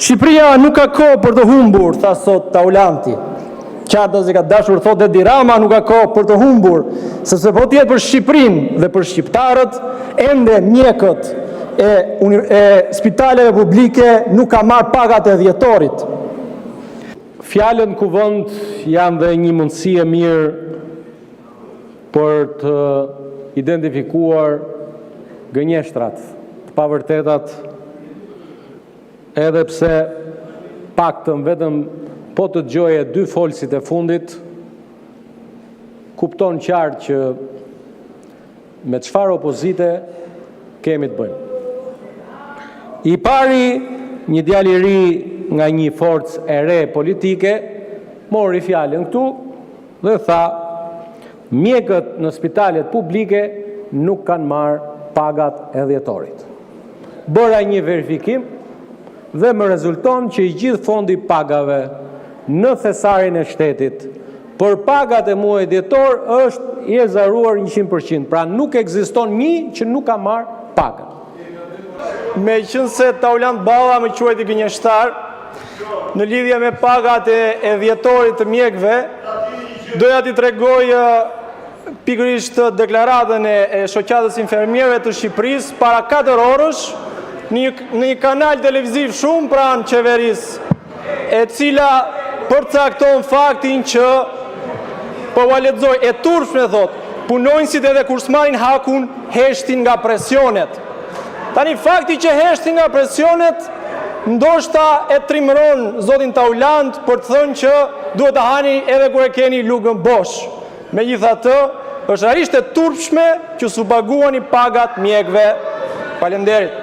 Shqipëria nuk ka kohë për të humbur, tha sot Taulanti. Qarta se ka dashur thotë Edi Rama, nuk ka kohë për të humbur, sepse po tjetë për Shqipërinë dhe për shqiptarët, ende mjekët e spitaleve publike nuk ka marrë pagat e dhjetorit. Fjalën kuvend janë dhe një mundësi e mirë për të identifikuar gënjeshtrat, të pavërtetat, edhe pse paktën vetëm po të dëgjoje dy folësit e fundit, kupton qartë që me çfarë opozite kemi të bëjmë. I pari, një djalë i ri nga një forcë e re politike, mori fjalën këtu dhe tha: mjekët në spitalet publike nuk kanë marrë pagat e dhjetorit. Bëra një verifikim dhe më rezulton që i gjithë fondi pagave në thesarin e shtetit për pagat e muajit dhjetor është i ezaruar 100%. Pra nuk ekziston një që nuk ka marrë pagat. Me qënë se Taulant Balla më quajti gënjeshtar në lidhje me pagat e dhjetorit të mjekëve, doja t'i tregoj pikërisht deklaratën e shoqatës infermierëve të Shqipërisë para 4 orësh në një kanal televiziv shumë pranë qeverisë, e cila përcakton faktin që, po ua lexoj, e turpshme thot, punonjësit edhe kursmarin hakun heshtin nga presionet. Tani fakti që heshtin nga presionet ndoshta e trimëron zotin Taulant për të thënë që duhet të hani edhe kur e keni lugën bosh. Megjithatë, është realisht e turpshme që su paguani pagat mjekëve. Faleminderit.